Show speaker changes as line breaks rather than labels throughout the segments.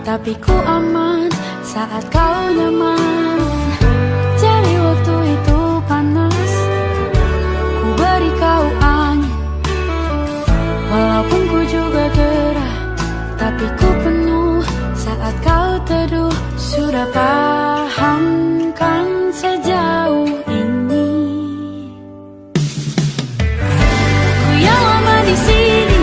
tapi ku aman saat kau nyaman. Jadi waktu itu panas, ku beri kau angin. Walaupun ku juga gerah, tapi ku penuh saat kau teduh. Sudah paham kan sejauh ini? Ku yang lama di sini,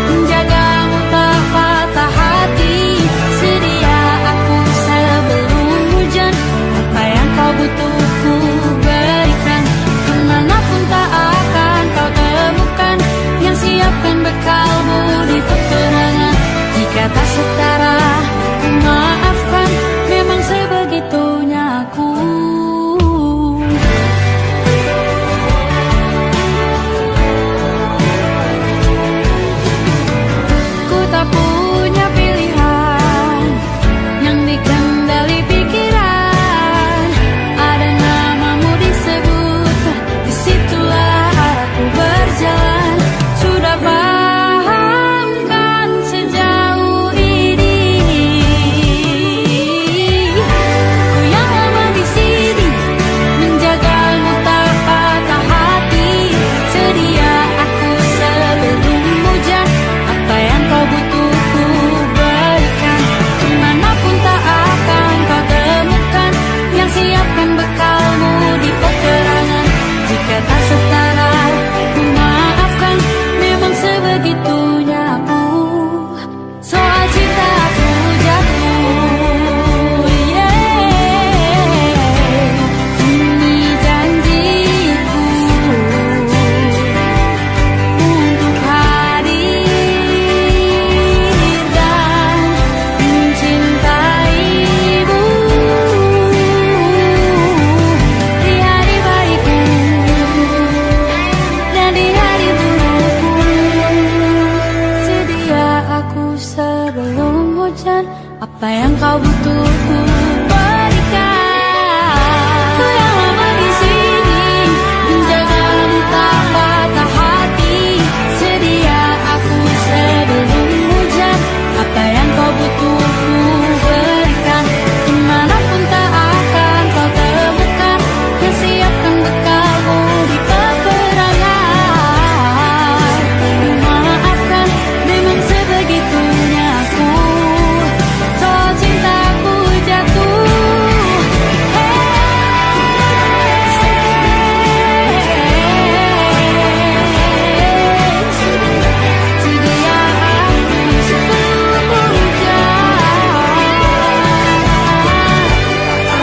menjagamu tak patah hati. Sedia aku sebelum hujan, apa yang kau butuh ku berikan. Kemanapun tak akan kau temukan, yang siapkan bekalmu di peperangan. Jika tak setara, ku maafkan, memang sebegitunya aku. Ku tak punya pilihan yang dikendali pikiran. Ada namamu disebut, disitulah aku berjalan. Sudah paham kan sejauh ini? Ku yang lama di sini, menjagamu tak patah hati. Sedia aku sebelum hujan, apa yang kau butuh ku berikan. Kemanapun tak akan kau temukan, yang siapkan bekalmu di peperangan. Jika tak setara, ku maafkan, memang sebegitunya aku. Soal cinta aku jatuh, ini janjiku untuk hadir dan mencintaimu di hari baikku dan di hari burukku. Sedia aku sebelum hujan, apa yang kau butuh ku berikan. Ku yang lama di sini, menjagamu tak patah hati. Sedia aku sebelum hujan, apa yang kau butuh ku berikan. Kemanapun tak akan kau temukan, yang siapkan bekalmu di peperangan. Ku maafkan, memang sebegitunya aku. Soal cintaku jatuh, sedia aku sebelum hujan.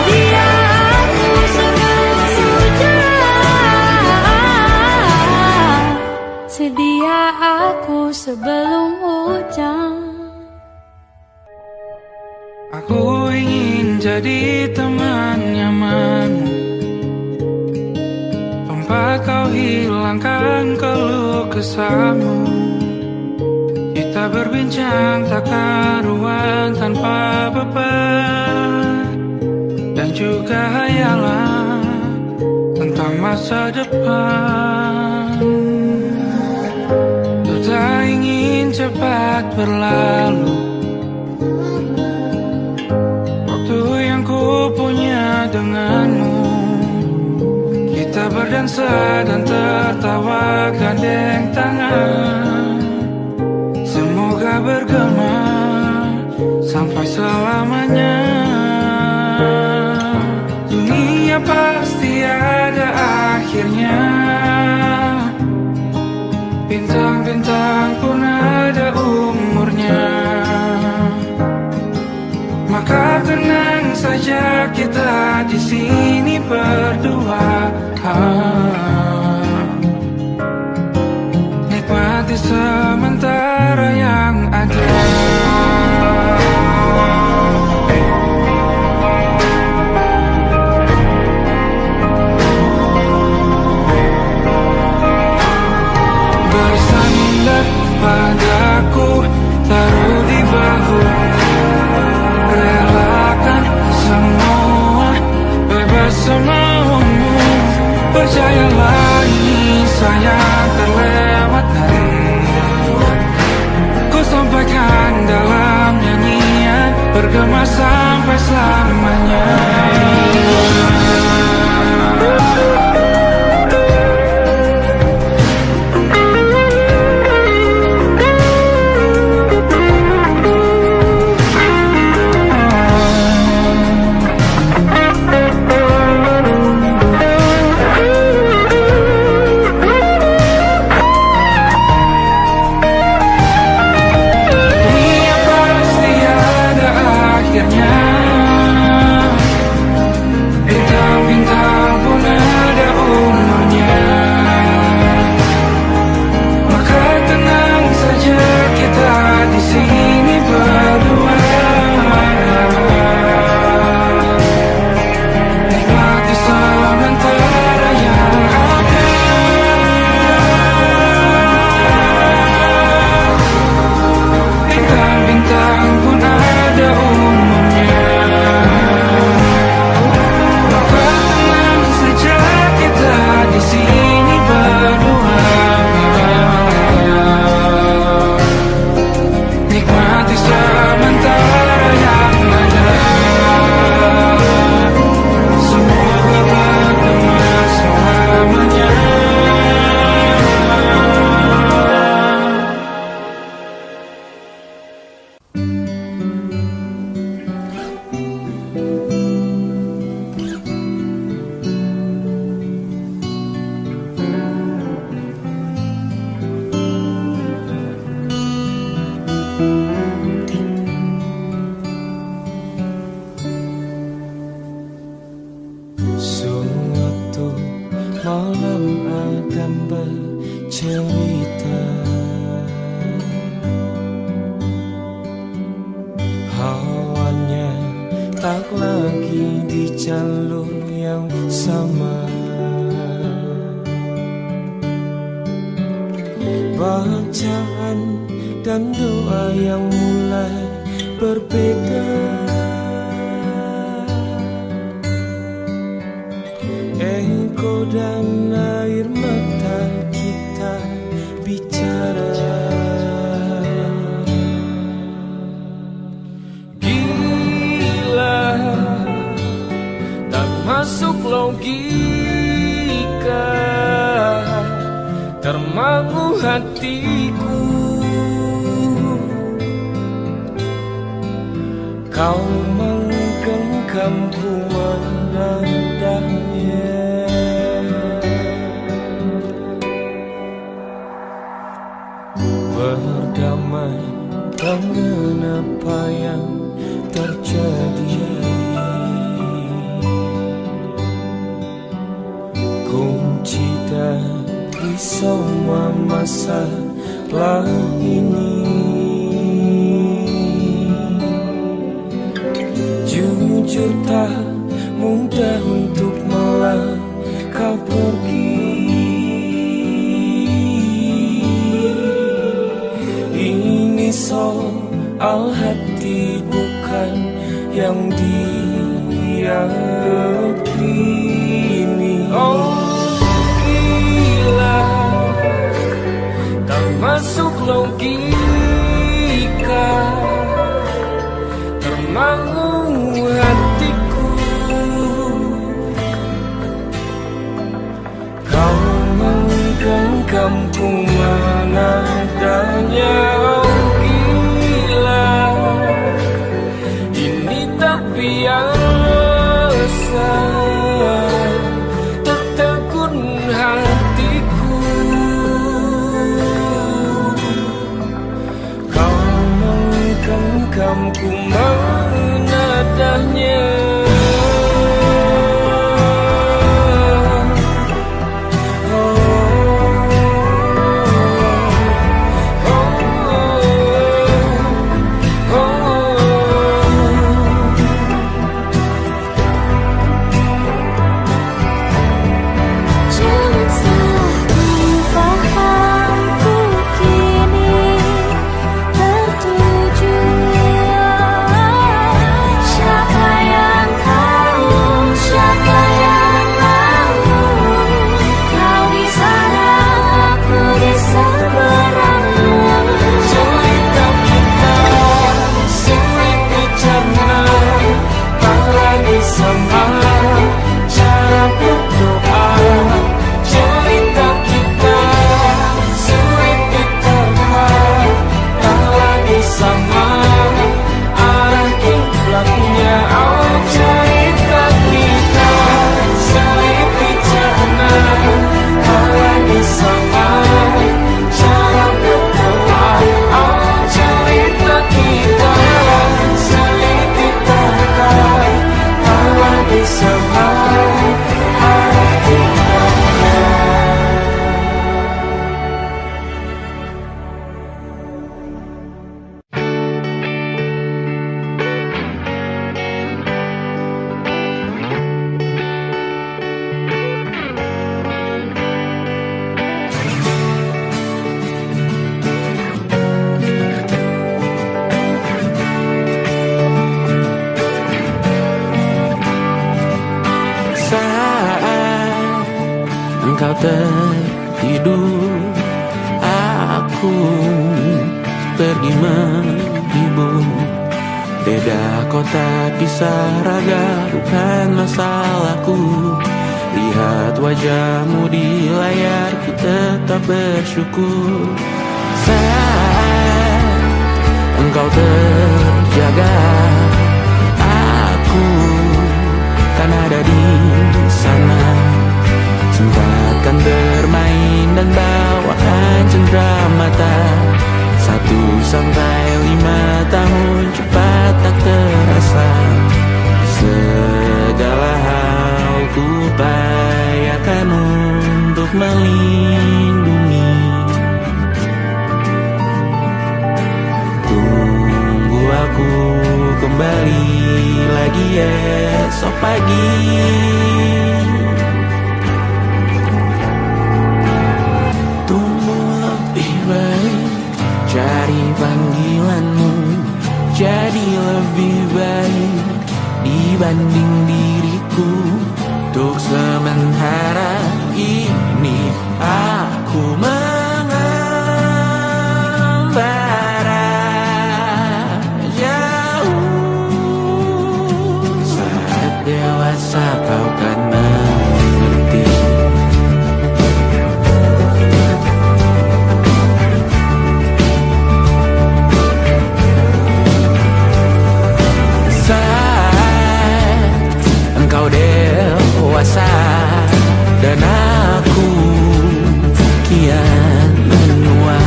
Sedia aku sebelum hujan. Sedia aku sebelum hujan.
Aku ingin jadi teman nyamanmu, tempat kau hilangkan keluh kesahmu. Kita berbincang tak karuan tanpa beban, dan juga hayalan tentang masa depan. Ku tak ingin cepat berlalu, waktu yang ku punya denganmu. Kita berdansa dan tertawa gandeng tangan. Semoga bergema sampai selamanya. Dunia pasti ada akhirnya, bintang-bintang pun ada umurnya. Maka tenang saja kita di sini berdua. Nikmati sementara yang ada. Bersandar padaku, taruh bergema sampai selamanya.
Siapa yang
engkau tertidur, aku pergi menghibur. Beda kota, pisah raga, bukan masalahku. Lihat wajahmu di layar, ku tetap bersyukur. Saat engkau terjaga, aku kan ada di sana. Sempatkan bermain dan bawakan cenderamata. 1-5 tahun cepat tak terasa. Segala hal ku upayakan untuk melindungi. Tunggu aku kembali lagi esok pagi. Tumbuh lebih baik, cari panggilanmu, jadi lebih baik dibanding diriku. Untuk sementara ini aku mengembara jauh. Saat dewasa kau kan mengerti. Engkau dewasa dan aku kian menua.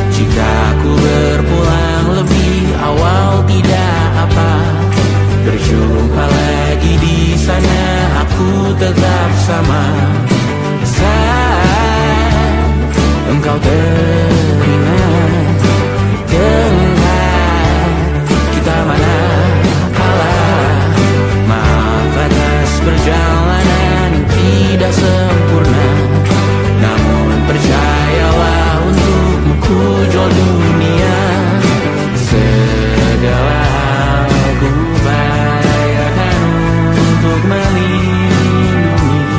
Jika aku berpulang lebih awal tidak apa. Berjumpa lagi di sana, aku tetap sama. Saat engkau teringat, dengar kita mana perjalanan yang tidak sempurna. Namun percayalah, untukmu ku jual dunia. Segala hal ku bayarkan untuk melindungi.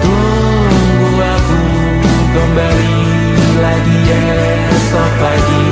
Tunggu aku kembali lagi esok pagi.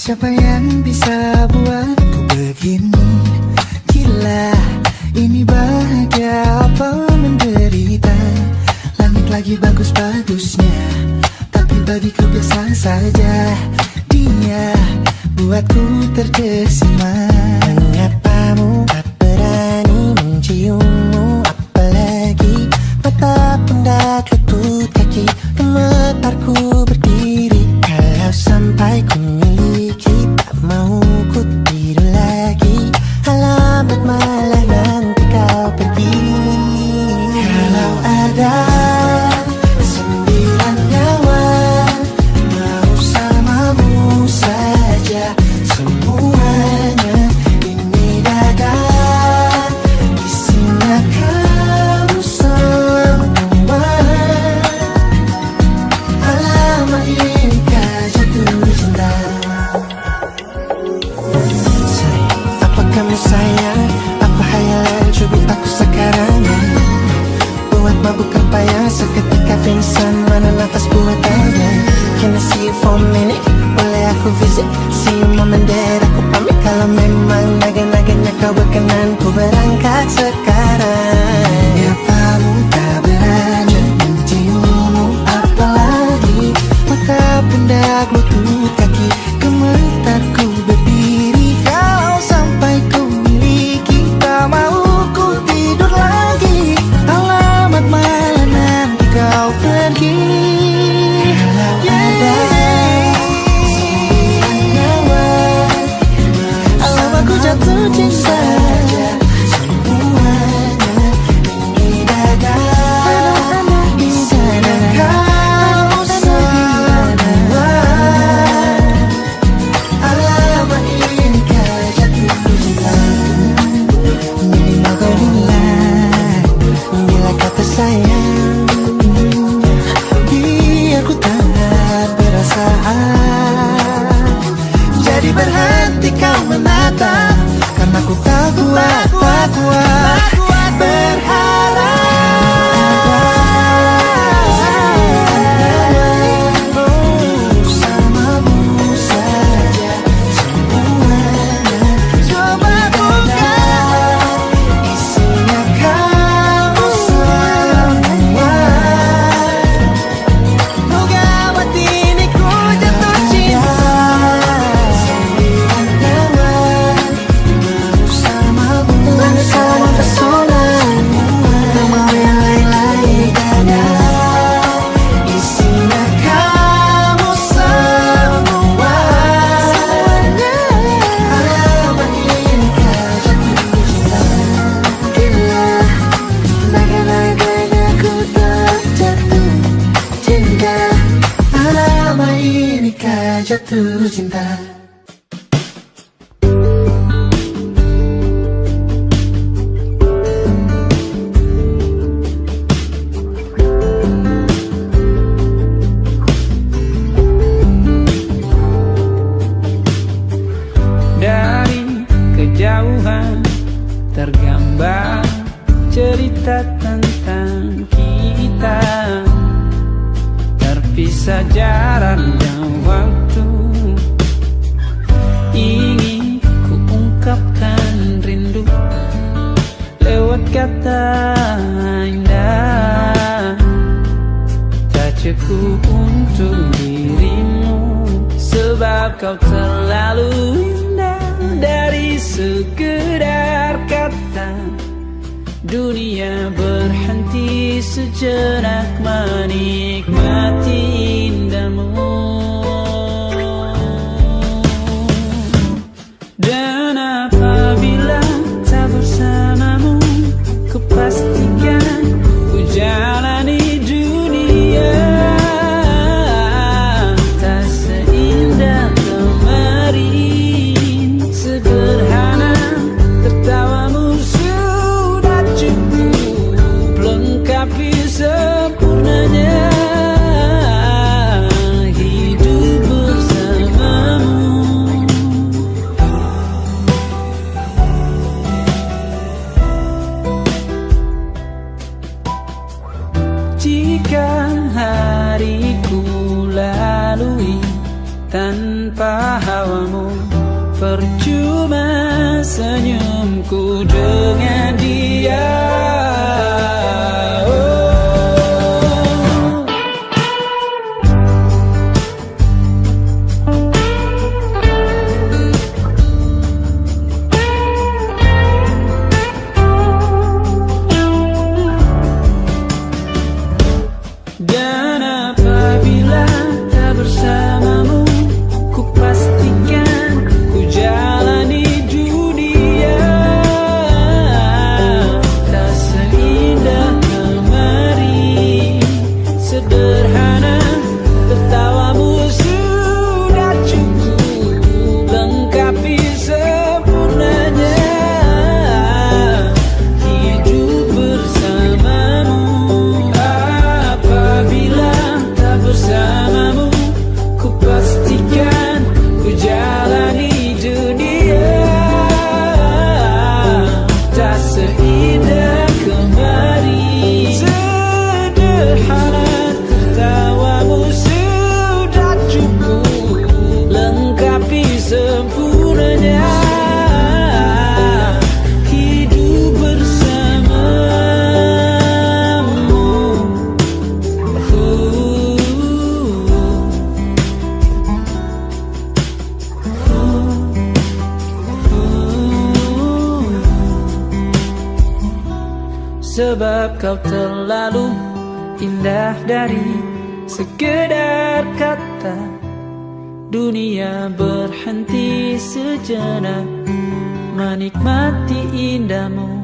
Siapa yang bisa buatku begini? Gila, ini bahagia apa menderita? Langit lagi bagus-bagusnya, tapi bagiku biasa saja. Dia buatku terkesima. Menyapamu, tak berani menciummu, apalagi mata pundak lutut kaki. Gemetarku berdiri kalau sampai ku miliki. Tak mau ku tidur lagi, alamat malah nanti kau pergi. visit, see you mom and dad. Aku pamit kalau memang naga-naganya kau berkenan. Ku berangkat sekarang. Apa tak berani menciummu, apalagi mata pundak lutut kaki gemetarku berdiri. Kalau sampai ku miliki, tak mau ku tidur lagi. Alamat mana nanti kau pergi. Alamat ku jatuh cinta. Sayang, biar ku tak perasaan. Jadi berhenti kau menatap, karena ku tak kuat berharap. Bersamamu saja semuanya. Coba buka, isinya kamu semua. Moga mati ini ku jatuh cinta. Sembilan kawan bersamamu, bersama pesona. Tak mau yang lain-lain ada. Isinya kamu semua. Alamat ini kau jatuh cinta. Gila, naga-naganya ku tak jatuh cinta. Alamat ini kau jatuh cinta.
Dari kejauhan tergambar cerita tentang kita, terpisah jarak dan waktu. Ingin ku ungkapkan rindu lewat kata indah. Tak cukup untuk dirimu, sebab kau terlalu indah. Dari sekedar kata, dunia berhenti sejenak menikmati indahmu. Dan apabila tak bersamamu, kupastikan ku jalani dunia tak seindah kemarin. Sederhana, tertawamu sudah cukup lengkapi sempurnanya hidup bersamamu. Jika hariku lalui tanpa hawamu, percuma senyumku dengan dia. Dan apabila tak bersamamu, ku pastikan ku jalani dunia tak seindah kemarin. sempurnanya hidup bersamamu. Sebab kau terlalu indah dari sekedar kata. Dunia berhenti sejenak menikmati indahmu.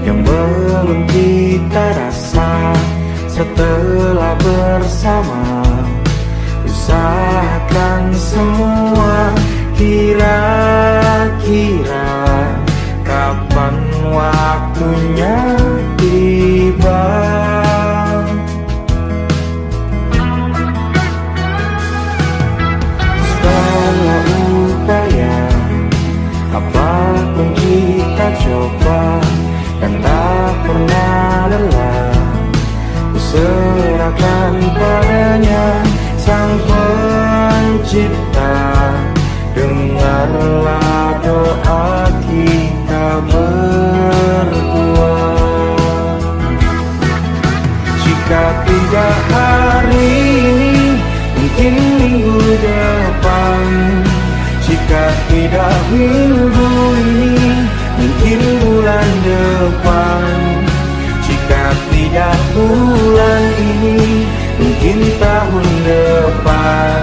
yang belum kita rasa setelah bersama. Usahakan semua, kira-kira kapan waktunya tiba. Setelah upaya apapun kita coba dan tak pernah lelah, ku serahkan padanya Sang Pencipta. Dengarlah doa kita berdua. Jika tidak hari ini, mungkin minggu minggu ini, mungkin bulan depan. Jika tidak bulan ini, mungkin tahun depan.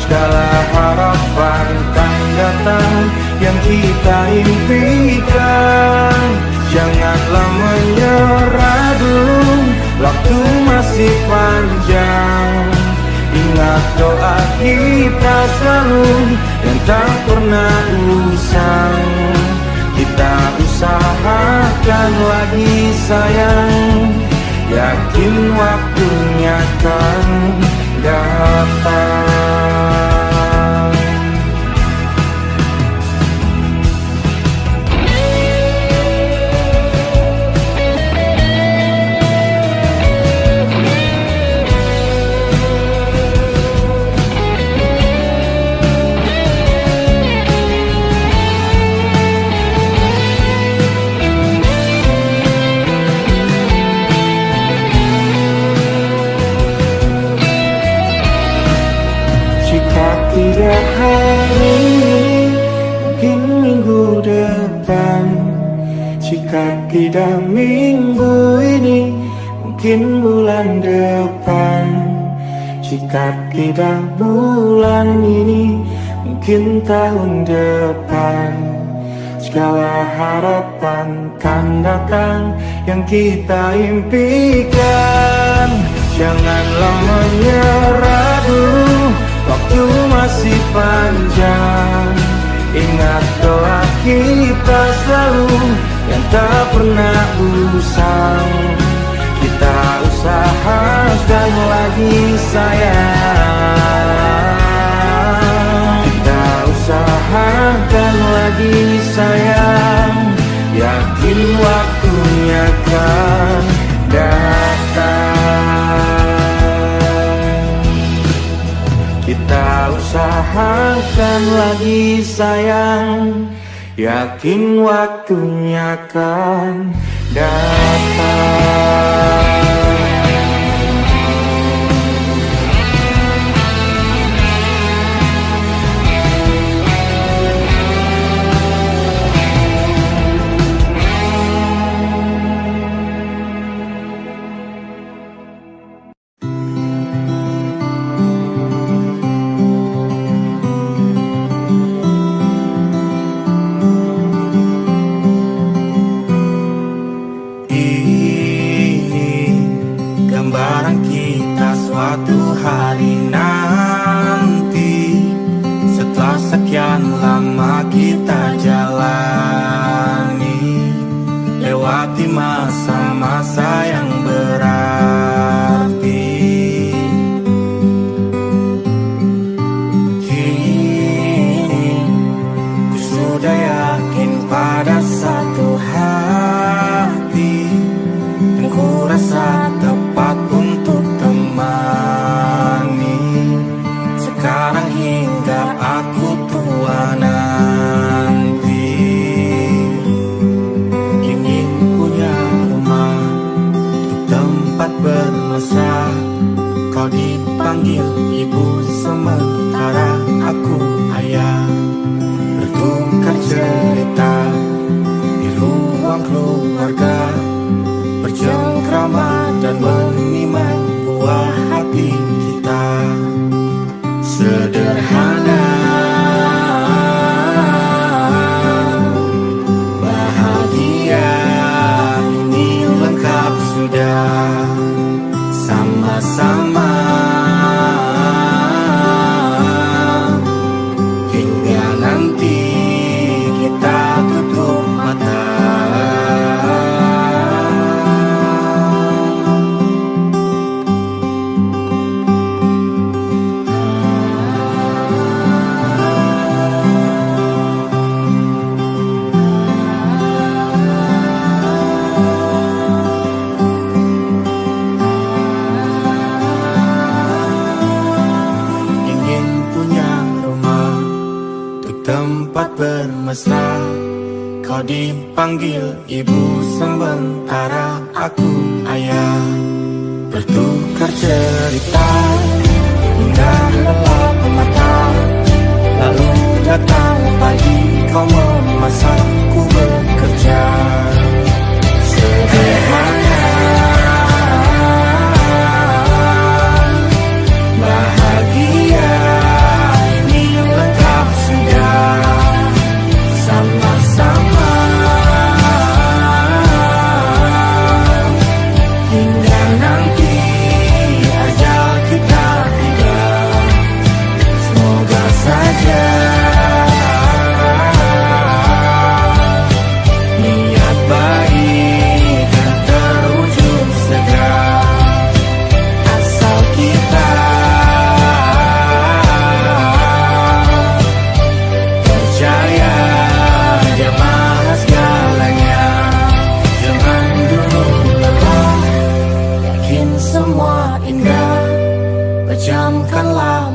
Segala harapan kan datang yang kita impikan. Janganlah menyerah dulu, waktu masih panjang. Ingat doa kita selalu yang tak pernah usang. Kita usahakan lagi sayang, yakin waktunya kan datang. Tidak hari ini, mungkin minggu depan. Jika tidak minggu ini, mungkin bulan depan. Jika tidak bulan ini, mungkin tahun depan. Segala harapan kan datang yang kita impikan. Janganlah menyerah dulu, waktu masih panjang. Ingat doa kita selalu yang tak pernah usang. Kita usahakan lagi sayang. Kita usahakan lagi sayang, yakin waktunya kan datang. Kita usahakan lagi sayang, yakin waktunya kan datang. Masa-masa yang berarti. Kini ku sudah yakin pada satu hati yang ku rasa tepat untuk temani. Sekarang hingga aku tua nanti, ingin punya tempat bermesra. Kau dipanggil ibu sementara aku ayah. Bertukar cerita di ruang keluarga, bercengkrama dan menimang buah hati kita. Sederhana, bahagia, ini lengkap sudah. Sama-sama hingga nanti kita tutup mata. Tempat bermesra, kau dipanggil ibu sementara aku ayah. Bertukar cerita hingga lelap mata, lalu datang pagi.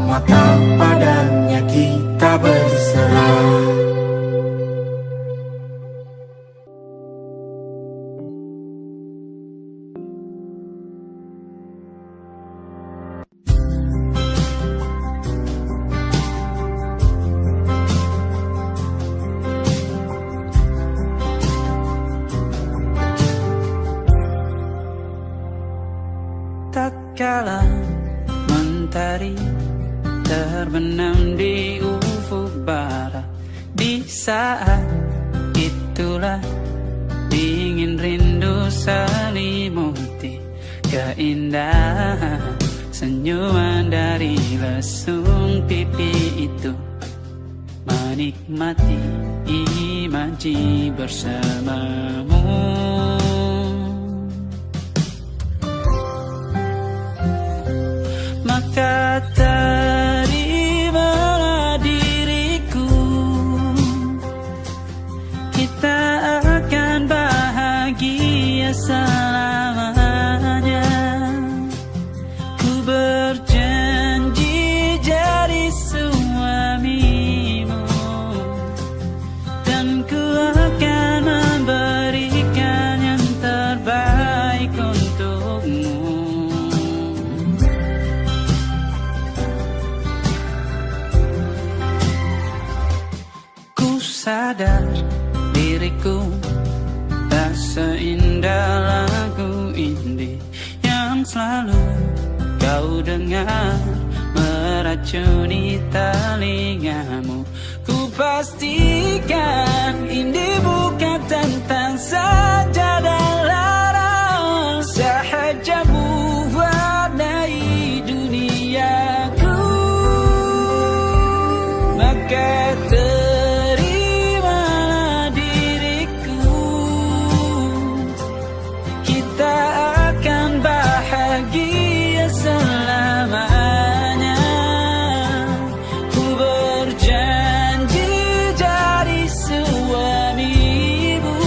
mata padanya kita berserah.
Tatkala mentari terbenam di ufuk barat, di saat itulah dingin rindu selimuti keindahan senyuman dari lesung pipi itu, menikmati imaji bersamamu. Maka terimalah diriku, kita akan bahagia selamanya. Ku berjanji jadi suamimu, dan ku akan memberikan yang terbaik untukmu. Sadar diriku tak seindah lagu indie yang selalu kau dengar meracuni telingamu. Ku pastikan indie bukan tentang saja dan larang, sahaja mewarnai duniaku. Maka bahagia selamanya. Ku berjanji jadi suamimu.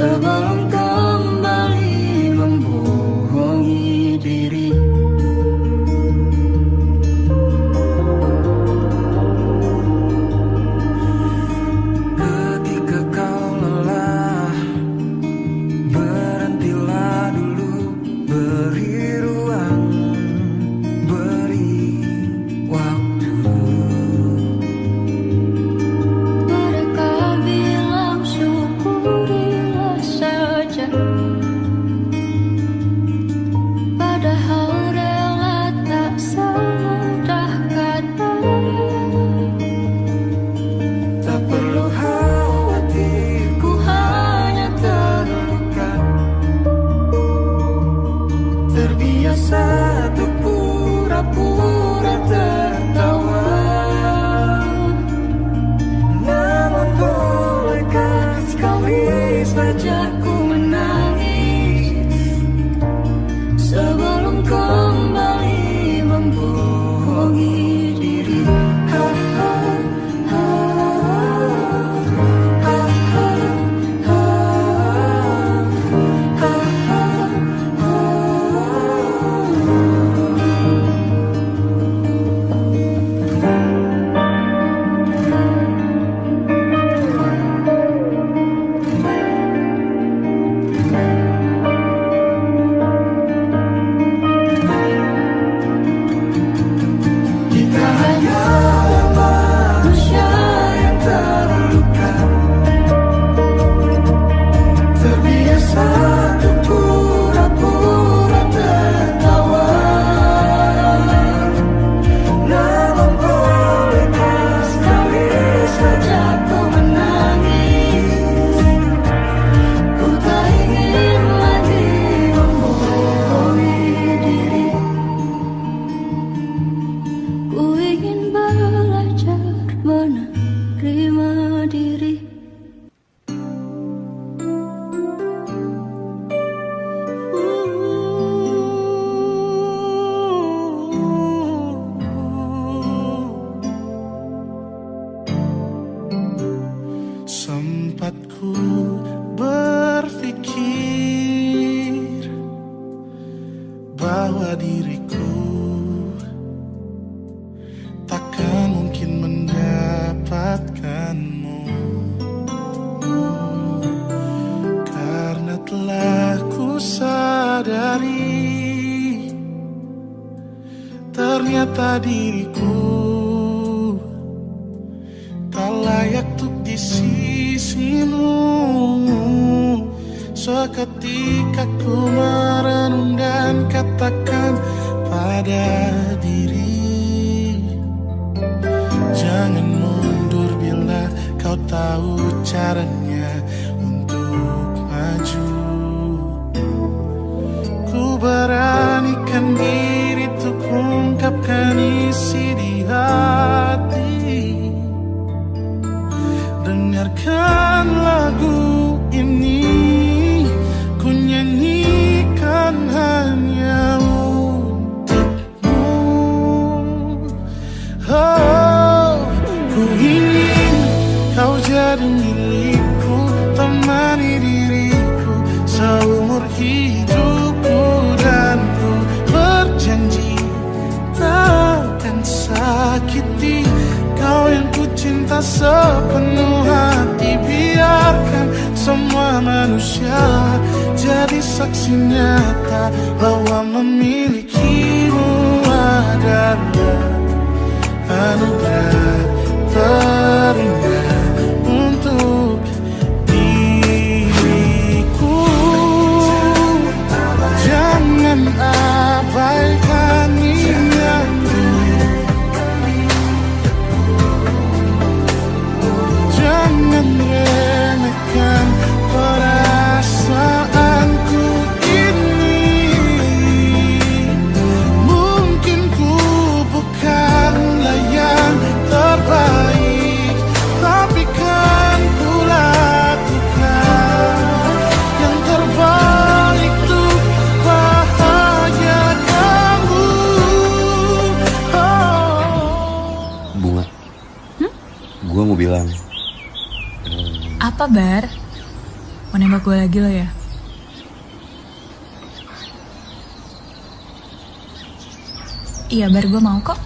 sebelum kembali membohongi diri.
Ketika kau lelah, berhentilah dulu, beri ruang, beri waktu.
Mereka bilang syukurilah saja, padahal rela tak semudah katanya.
Tak perlu khawatir,
Ku hanya terluka,
terbiasa untuk pura-pura tertawa. Namun bolehkah sekali saja ku menangis
sebelum kembali membohongi diri.
Ha, ha, ha, ha, ha, ha, ha, ha, ha. Kita hanyalah manusia yang terluka, terbiasa untuk pura-pura tertawa. Namun bolehkah sekali saja ku menangis,
Ku tak ingin lagi membohongi diri. Ku ingin belajar menerima diri.
Sempat ku berpikir bahwa diriku takkan mungkin mendapatkanmu, karena telah ku sadari ternyata diriku tak layak untuk di sisimu. Seketika ku merenung dan katakan pada diri, jangan mundur bila kau tahu caranya untuk maju. Ku beranikan diri untuk ungkapkan isi di hati. Dengarkan lagu ini, ku nyanyikan hanya untukmu. Oh, ku ingin kau jadi milikku, temani diriku seumur hidupku, dan ku berjanji takkan sakiti kau yang ku cinta sepenuh hati. Biarkan semua manusia jadi saksi nyata bahwa memilikimu adalah anugerah terindah untuk diriku. Jangan abaikan niatku, jangan remehkan perasaanku ini. Mungkin ku bukanlah yang terbaik, tapi kan ku lakukan yang terbaik untuk bahagia kamu.
Bunga, gue mau bilang,
Apa, Bar? Mau nembak gue lagi lo ya? Iya, bar gue mau kok.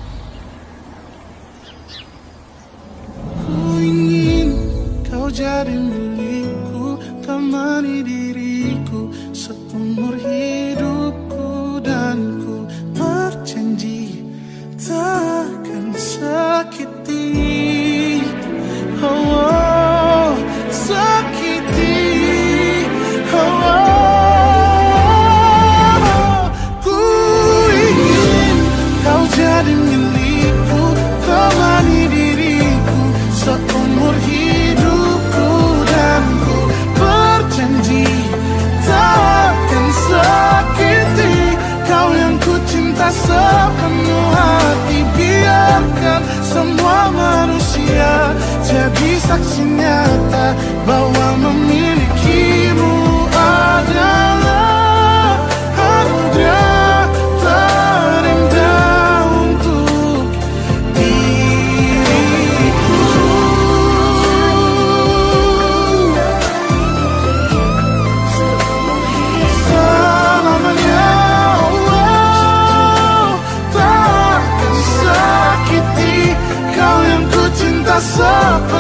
Ku ingin kau jadi milikku, temani diriku seumur hidupku, dan ku berjanji takkan sakiti, oh, sakiti, oh. Ku ingin kau jadi milikku, temani diriku seumur hidupku, dan ku berjanji takkan sakiti kau yang ku cinta sepenuh hati. Biarkan semua manusia jadi saksi nyata bahwa memilikimu adalah hadiah terindah untuk diriku. Selamanya, oh, takkan sakiti kau yang ku cinta sepenuh